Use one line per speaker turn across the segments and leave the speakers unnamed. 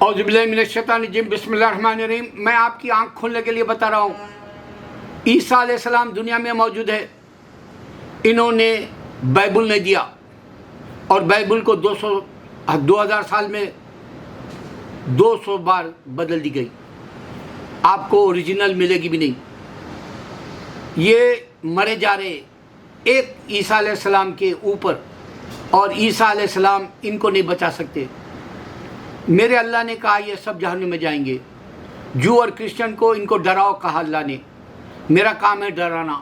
اعوذ باللہ من الشیطان الرجیم، بسم اللہ الرحمن الرحیم۔ میں آپ کی آنکھ کھولنے کے لیے بتا رہا ہوں، عیسیٰ علیہ السلام دنیا میں موجود ہے۔ انہوں نے بائبل نہیں دیا، اور بائبل کو 2000 سال میں 200 بار بدل دی گئی۔ آپ کو اوریجنل ملے گی بھی نہیں۔ یہ مرے جا رہے ایک عیسیٰ علیہ السلام کے اوپر، اور عیسیٰ علیہ السلام ان کو نہیں بچا سکتے۔ میرے اللہ نے کہا یہ سب جہنم میں جائیں گے۔ جو اور کرسچن کو ان کو ڈراؤ کہا اللہ نے، میرا کام ہے ڈرانا۔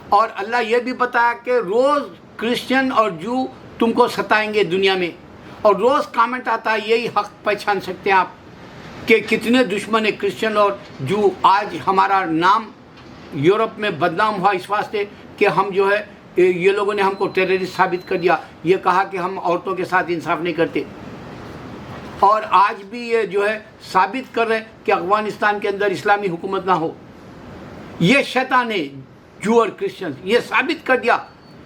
اور اللہ یہ بھی بتایا کہ روز کرسچن اور جو تم کو ستائیں گے دنیا میں، اور روز کامنٹ آتا ہے، یہی حق پہچان سکتے ہیں آپ کہ کتنے دشمن ہیں کرسچن اور جو۔ آج ہمارا نام یورپ میں بدنام ہوا اس واسطے کہ ہم جو ہے یہ لوگوں نے ہم کو ٹیررسٹ ثابت کر دیا، یہ کہا کہ ہم عورتوں کے ساتھ انصاف نہیں کرتے، اور آج بھی یہ جو ہے ثابت کر رہے ہیں کہ افغانستان کے اندر اسلامی حکومت نہ ہو۔ یہ شیطان ہے، جو اور کرسچن، یہ ثابت کر دیا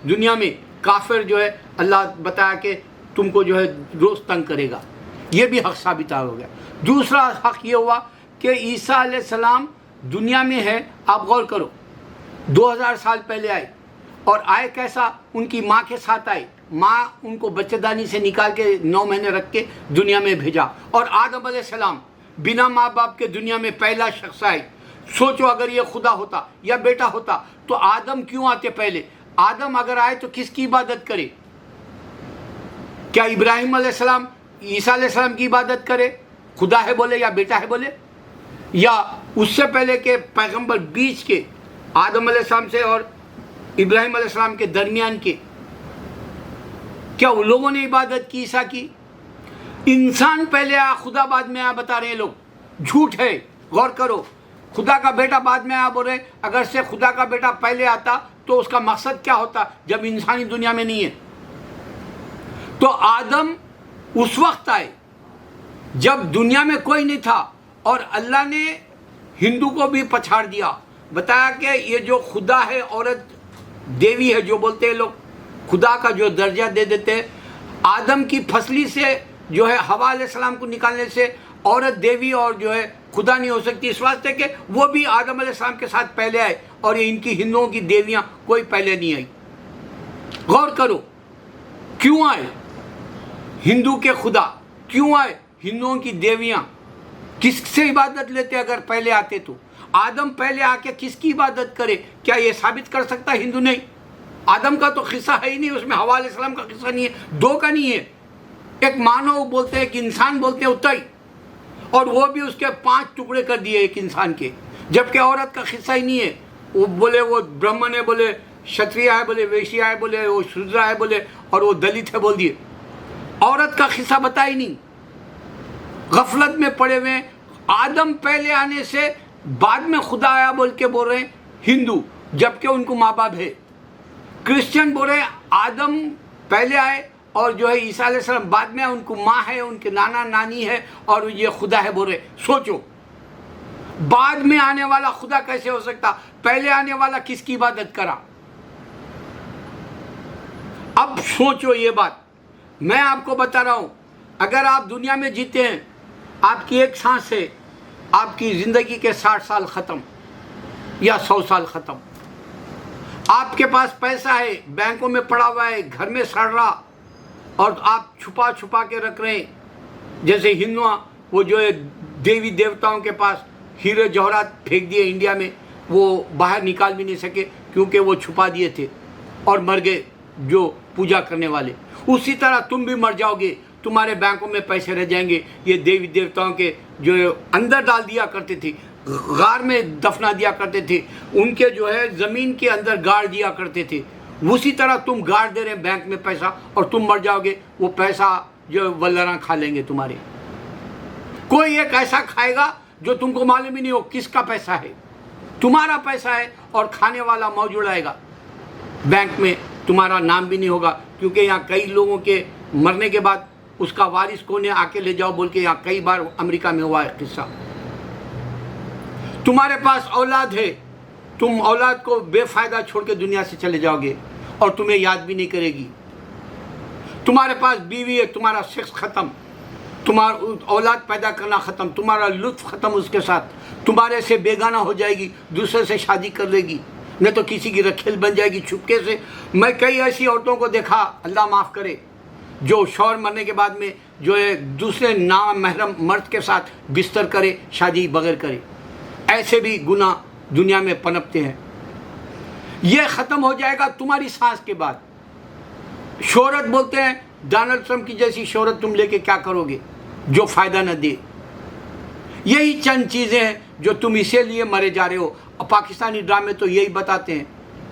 دنیا میں۔ کافر جو ہے اللہ بتایا کہ تم کو جو ہے روز تنگ کرے گا، یہ بھی حق ثابت ہو گیا۔ دوسرا حق یہ ہوا کہ عیسیٰ علیہ السلام دنیا میں ہے۔ آپ غور کرو، 2000 سال پہلے آئے، اور آئے کیسا؟ ان کی ماں کے ساتھ آئے۔ ماں ان کو بچے دانی سے نکال کے 9 مہینے رکھ کے دنیا میں بھیجا، اور آدم علیہ السلام بنا ماں باپ کے دنیا میں پہلا شخص آئے۔ سوچو اگر یہ خدا ہوتا یا بیٹا ہوتا تو آدم کیوں آتے پہلے؟ آدم اگر آئے تو کس کی عبادت کرے؟ کیا ابراہیم علیہ السلام عیسیٰ علیہ السلام کی عبادت کرے؟ خدا ہے بولے یا بیٹا ہے بولے؟ یا اس سے پہلے کہ پیغمبر بیچ کے آدم علیہ السلام سے اور ابراہیم علیہ السلام کے درمیان کے، کیا ان لوگوں نے عبادت کی عیسیٰ کی؟ انسان پہلے آیا، خدا بعد میں آیا، بتا رہے ہیں لوگ۔ جھوٹ ہے، غور کرو۔ خدا کا بیٹا بعد میں آیا بول رہے۔ اگر سے خدا کا بیٹا پہلے آتا تو اس کا مقصد کیا ہوتا جب انسانی دنیا میں نہیں ہے؟ تو آدم اس وقت آئے جب دنیا میں کوئی نہیں تھا، اور اللہ نے ہندو کو بھی پچھاڑ دیا، بتایا کہ یہ جو خدا ہے عورت دیوی ہے، جو بولتے ہیں لوگ خدا کا جو درجہ دے دیتے ہیں۔ آدم کی پھسلی سے جو ہے حوا علیہ السلام کو نکالنے سے عورت دیوی اور جو ہے خدا نہیں ہو سکتی، اس واسطے کہ وہ بھی آدم علیہ السلام کے ساتھ پہلے آئے، اور یہ ان کی ہندوؤں کی دیویاں کوئی پہلے نہیں آئی۔ غور کرو، کیوں آئے ہندو کے خدا؟ کیوں آئے ہندوؤں کی دیویاں؟ کس سے عبادت لیتے اگر پہلے آتے تو؟ آدم پہلے آ کے کس کی عبادت کرے؟ کیا یہ ثابت کر سکتا ہندو؟ نہیں۔ آدم کا تو قصہ ہے ہی نہیں، اس میں حوا علیہ السلام کا قصہ نہیں ہے، دو کا نہیں ہے۔ ایک مانو بولتے ہیں، ایک انسان بولتے ہیں اتنا ہی، اور وہ بھی اس کے 5 ٹکڑے کر دیے ایک انسان کے، جبکہ عورت کا قصہ ہی نہیں ہے۔ وہ بولے وہ برہمن ہے، بولے شتریہ ہے، بولے ویشیہ ہے، بولے وہ شودرا ہے، بولے اور وہ دلت ہے بول دیے۔ عورت کا قصہ بتا ہی نہیں، غفلت میں پڑے ہوئے ہیں۔ آدم پہلے آنے سے بعد میں خدا آیا بول کے بول رہے ہیں ہندو، جبکہ ان کو ماں باپ ہے۔ کرسچن بول رہے ہیں آدم پہلے آئے اور جو ہے عیسیٰ علیہ السلام بعد میں، ان کو ماں ہے، ان کے نانا نانی ہے، اور یہ خدا ہے بول رہے۔ سوچو، بعد میں آنے والا خدا کیسے ہو سکتا؟ پہلے آنے والا کس کی عبادت کرا؟ اب سوچو یہ بات، میں آپ کو بتا رہا ہوں۔ اگر آپ دنیا میں جیتے ہیں، آپ کی ایک سانس سے آپ کی زندگی کے 60 سال ختم یا 100 سال ختم۔ آپ کے پاس پیسہ ہے، بینکوں میں پڑا ہوا ہے، گھر میں سڑ رہا، اور آپ چھپا چھپا کے رکھ رہے ہیں۔ جیسے ہندو وہ جو ہے دیوی دیوتاؤں کے پاس ہیرے جوہرات پھینک دیے انڈیا میں، وہ باہر نکال بھی نہیں سکے کیونکہ وہ چھپا دیے تھے، اور مر گئے جو پوجا کرنے والے۔ اسی طرح تم بھی مر جاؤ گے، تمہارے بینکوں میں پیسے رہ جائیں گے۔ یہ دیوی دیوتاؤں کے جو اندر ڈال دیا کرتے تھے، غار میں دفنا دیا کرتے تھے، ان کے جو ہے زمین کے اندر گاڑ دیا کرتے تھے۔ اسی طرح تم گاڑ دے رہے ہیں بینک میں پیسہ، اور تم مر جاؤ گے، وہ پیسہ جو ولراں کھا لیں گے تمہارے۔ کوئی ایک ایسا کھائے گا جو تم کو معلوم ہی نہیں ہو کس کا پیسہ ہے، تمہارا پیسہ ہے، اور کھانے والا موجود آئے گا بینک میں، تمہارا نام بھی نہیں ہوگا، کیونکہ یہاں کئی لوگوں کے مرنے کے بعد اس کا وارث کون ہے، آ کے لے جاؤ بول کے یہاں کئی بار امریکہ میں ہوا ہے قصہ۔ تمہارے پاس اولاد ہے، تم اولاد کو بے فائدہ چھوڑ کے دنیا سے چلے جاؤ گے، اور تمہیں یاد بھی نہیں کرے گی۔ تمہارے پاس بیوی ہے، تمہارا سیکس ختم، تمہارا اولاد پیدا کرنا ختم، تمہارا لطف ختم اس کے ساتھ، تمہارے سے بیگانہ ہو جائے گی، دوسرے سے شادی کر لے گی، نہ تو کسی کی رکھیل بن جائے گی چھپکے سے۔ میں کئی ایسی عورتوں کو دیکھا، اللہ معاف کرے، جو شوہر مرنے کے بعد میں جو ہے دوسرے نامحرم مرد کے ساتھ بستر کرے، شادی بغیر کرے۔ ایسے بھی گناہ دنیا میں پنپتے ہیں۔ یہ ختم ہو جائے گا تمہاری سانس کے بعد۔ شہرت بولتے ہیں، ڈونلڈ ٹرمپ کی جیسی شہرت تم لے کے کیا کرو گے جو فائدہ نہ دے؟ یہی چند چیزیں ہیں جو تم اسی لیے مرے جا رہے ہو۔ پاکستانی ڈرامے تو یہی بتاتے ہیں،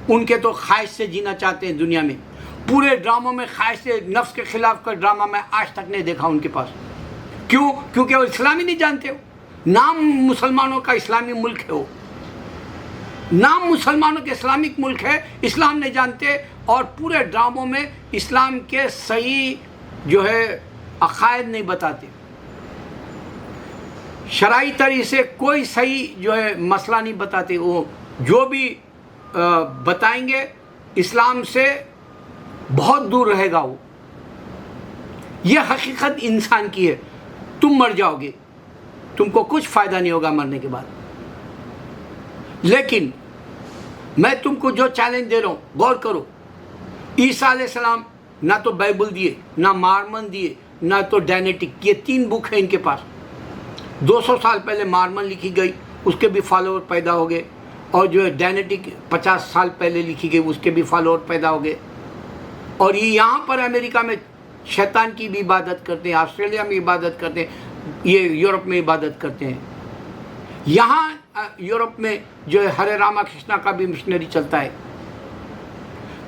ان کے تو خواہش سے جینا چاہتے ہیں دنیا میں۔ پورے ڈراموں میں خواہش سے نفس کے خلاف کا ڈرامہ میں آج تک نہیں دیکھا ان کے پاس۔ کیوں؟ کیونکہ وہ اسلامی نہیں جانتے ہو۔ نام مسلمانوں کا اسلامی ملک ہے، وہ نام مسلمانوں کے اسلامک ملک ہے، اسلام نہیں جانتے، اور پورے ڈراموں میں اسلام کے صحیح جو ہے عقائد نہیں بتاتے، شرعی طریقے سے کوئی صحیح جو ہے مسئلہ نہیں بتاتے۔ وہ جو بھی بتائیں گے اسلام سے بہت دور رہے گا۔ وہ یہ حقیقت انسان کی ہے۔ تم مر جاؤ گے، تم کو کچھ فائدہ نہیں ہوگا مرنے کے بعد۔ لیکن میں تم کو جو چیلنج دے رہا ہوں، غور کرو، عیسیٰ علیہ السلام نہ تو بائبل دیے، نہ مارمن دیے، نہ تو ڈائنیٹک، یہ 3 بک ہیں ان کے پاس۔ 200 سال پہلے مارمن لکھی گئی، اس کے بھی فالوور پیدا ہو گئے، اور جو ہے ڈائنیٹک 50 سال پہلے لکھی گئی، اس کے بھی فالوور پیدا ہو گئے۔ اور یہ یہاں پر امریکہ میں شیطان کی بھی عبادت کرتے ہیں، آسٹریلیا میں عبادت کرتے ہیں، یہ یورپ میں عبادت کرتے ہیں۔ یہاں یورپ میں جو ہے ہرے راما کرشنا کا بھی مشنری چلتا ہے۔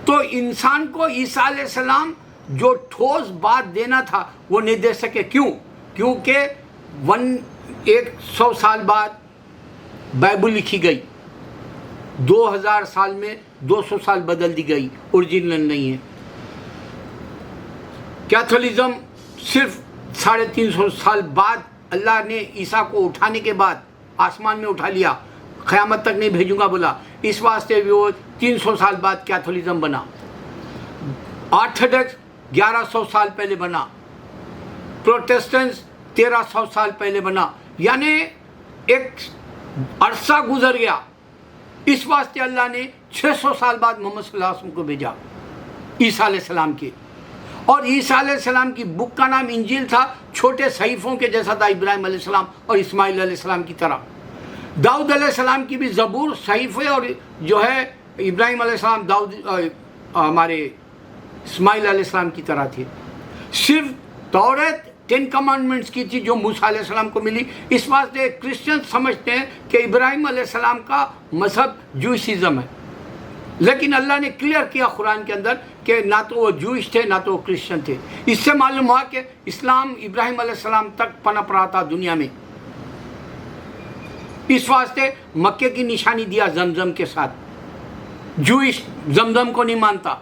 تو انسان کو عیسیٰ علیہ السلام جو ٹھوس بات دینا تھا وہ نہیں دے سکے۔ کیوں؟ کیونکہ 100 سال بعد بائبل لکھی گئی، 2000 سال میں 200 سال بدل دی گئی، اوریجنل نہیں ہے۔ کیتھولزم صرف 350 سال بعد اللہ نے عیسیٰ کو اٹھانے کے بعد آسمان میں اٹھا لیا، قیامت تک نہیں بھیجوں گا بولا، اس واسطے بھی وہ 300 سال بعد کیتھولزم بنا۔ آرتھوڈکس 1100 سال پہلے بنا، پروٹسٹنٹس 1300 سال پہلے بنا، یعنی ایک عرصہ گزر گیا۔ اس واسطے اللہ نے 600 سال بعد محمد صلی اللہ علیہ وسلم کو بھیجا، عیسیٰ علیہ السلام کے۔ اور عیسیٰ علیہ السلام کی بک کا نام انجیل تھا، چھوٹے صحیفوں کے جیسا تھا، ابراہیم علیہ السلام اور اسماعیل علیہ السلام کی طرح۔ داؤد علیہ السلام کی بھی زبور صحیفے اور جو ہے ابراہیم علیہ السلام، داؤد ہمارے اسماعیل علیہ السلام کی طرح تھے۔ صرف تورات 10 کمانڈمنٹس کی تھی جو موسیٰ علیہ السلام کو ملی۔ اس واسطے کرسچن سمجھتے ہیں کہ ابراہیم علیہ السلام کا مذہب جوئشزم ہے، لیکن اللہ نے کلیئر کیا قرآن کے اندر کہ نہ تو وہ جوئش تھے نہ تو وہ کرسچن تھے۔ اس سے معلوم ہوا کہ اسلام ابراہیم علیہ السلام تک پنپ رہا تھا دنیا میں۔ اس واسطے مکے کی نشانی دیا زمزم کے ساتھ۔ جوئش زمزم کو نہیں مانتا،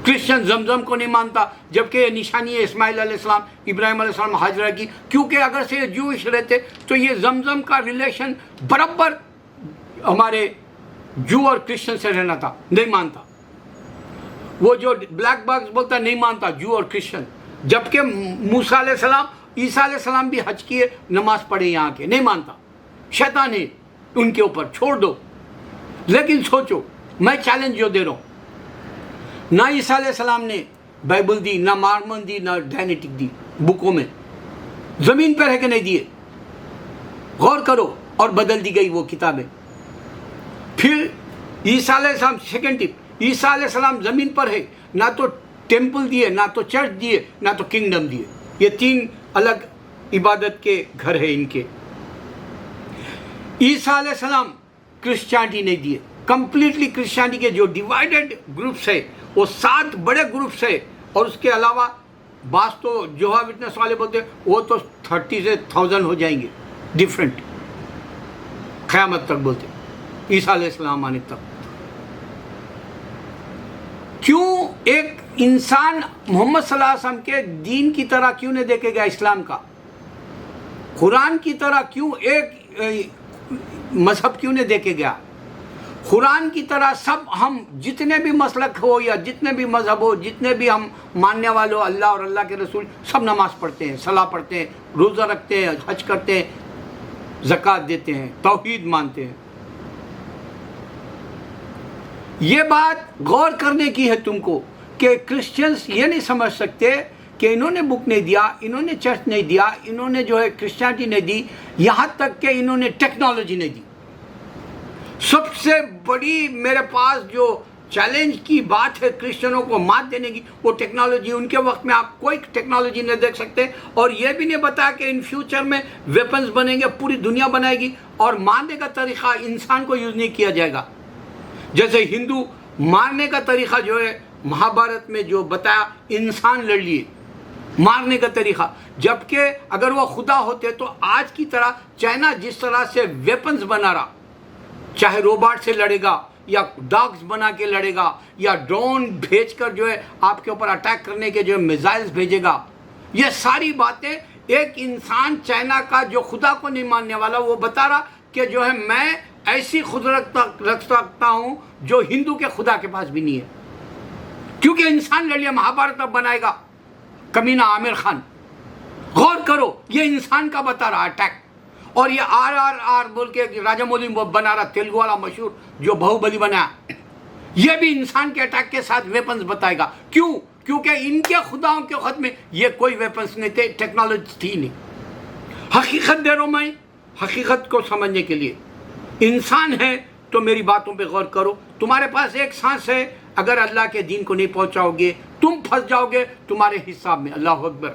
کرسچن زمزم کو نہیں مانتا، جبکہ یہ نشانی ہے اسماعیل علیہ السلام، ابراہیم علیہ السلام، ہاجرہ کی، کیونکہ اگر سے یہ جوئش رہتے تو یہ زمزم کا ریلیشن برابر ہمارے جو اور کرسچن سے رہنا تھا۔ نہیں مانتا، وہ جو بلیک باکس بولتا نہیں مانتا جو اور کرسچن، جبکہ موسیٰ علیہ السلام، عیسیٰ علیہ السلام بھی حج کیے، نماز پڑھے یہاں کے، نہیں مانتا۔ شیطان ہے ان کے اوپر، چھوڑ دو۔ لیکن سوچو، میں چیلنج جو دے رہا ہوں، نہ عیسیٰ علیہ السلام نے بائبل دی، نہ مارمن دی، نہ ڈائنیٹک دی بکوں میں، زمین پر ہے کہ نہیں دیے؟ غور کرو، اور بدل دی گئی وہ کتابیں۔ پھر عیسیٰ علیہ السلام، سیکنڈ ٹپ، عیسیٰ علیہ السلام زمین پر ہے، نہ تو ٹیمپل دیے، نہ تو چرچ دیے، نہ تو کنگڈم دیے۔ یہ 3 الگ عبادت کے گھر ہیں ان کے۔ عیسیٰ علیہ السلام کرسچینٹی نہیں دیے، کمپلیٹلی کرسچینٹی کے جو ڈیوائیڈڈ گروپس ہے وہ 7 بڑے گروپس ہے، اور اس کے علاوہ بعض تو جوہا وٹنس والے بولتے ہیں وہ تو 30 سے 1000 ہو جائیں گے ڈیفرنٹ، قیامت تک بولتے عیسیٰ علیہ السلام آنے تک۔ کیوں ایک انسان محمد صلی اللہ علیہ وسلم کے دین کی طرح کیوں نہیں دیکھے گا، اسلام کا قرآن کی طرح کیوں ایک مذہب کیوں نہیں دیکھے گیا؟ قرآن کی طرح سب ہم جتنے بھی مسلک ہو یا جتنے بھی مذہب ہو، جتنے بھی ہم ماننے والے ہو اللہ اور اللہ کے رسول، سب نماز پڑھتے ہیں، صلاۃ پڑھتے ہیں، روزہ رکھتے ہیں، حج کرتے ہیں، زکوٰۃ دیتے ہیں، توحید مانتے ہیں۔ یہ بات غور کرنے کی ہے تم کو کہ کرسچنز یہ نہیں سمجھ سکتے کہ انہوں نے بک نہیں دیا، انہوں نے چرچ نہیں دیا، انہوں نے جو ہے کرسچینٹی نہیں دی، یہاں تک کہ انہوں نے ٹیکنالوجی نہیں دی۔ سب سے بڑی میرے پاس جو چیلنج کی بات ہے کرسچنوں کو مات دینے کی، وہ ٹیکنالوجی۔ ان کے وقت میں آپ کوئی ٹیکنالوجی نہیں دیکھ سکتے، اور یہ بھی نہیں بتایا کہ ان فیوچر میں ویپنز بنیں گے، پوری دنیا بنائے گی، اور مارنے کا طریقہ انسان کو یوز نہیں کیا جائے گا۔ جیسے ہندو مارنے کا طریقہ جو ہے مہابھارت میں جو بتایا، انسان لڑ لیے، مارنے کا طریقہ، جبکہ اگر وہ خدا ہوتے تو آج کی طرح چائنا جس طرح سے ویپنز بنا رہا، چاہے روباٹ سے لڑے گا یا ڈاگز بنا کے لڑے گا یا ڈرون بھیج کر جو ہے آپ کے اوپر اٹیک کرنے کے جو میزائلز بھیجے گا، یہ ساری باتیں ایک انسان چائنا کا جو خدا کو نہیں ماننے والا، وہ بتا رہا کہ جو ہے میں ایسی قدرت رکھ سکتا ہوں جو ہندو کے خدا کے پاس بھی نہیں ہے، کیونکہ انسان لڑ لیا۔ مہابھارت اب بنائے گا کمینہ عامر خان، غور کرو، یہ انسان کا بتا رہا اٹیک۔ اور یہ RRR بول کے راجہ مولی بنا رہا، تیلگو والا مشہور جو بہوبلی بنایا، یہ بھی انسان کے اٹیک کے ساتھ ویپنز بتائے گا۔ کیوں؟ کیونکہ ان کے خداؤں کے وقت میں یہ کوئی ویپنز نہیں تھے، ٹیکنالوجی تھی نہیں۔ حقیقت دے رہا ہوں میں، حقیقت کو سمجھنے کے لیے۔ انسان ہے تو میری باتوں پہ غور کرو۔ تمہارے پاس ایک سانس ہے، اگر اللہ کے دین کو نہیں پہنچاؤ گے تم پھنس جاؤ گے تمہارے حساب میں۔ اللہ اکبر۔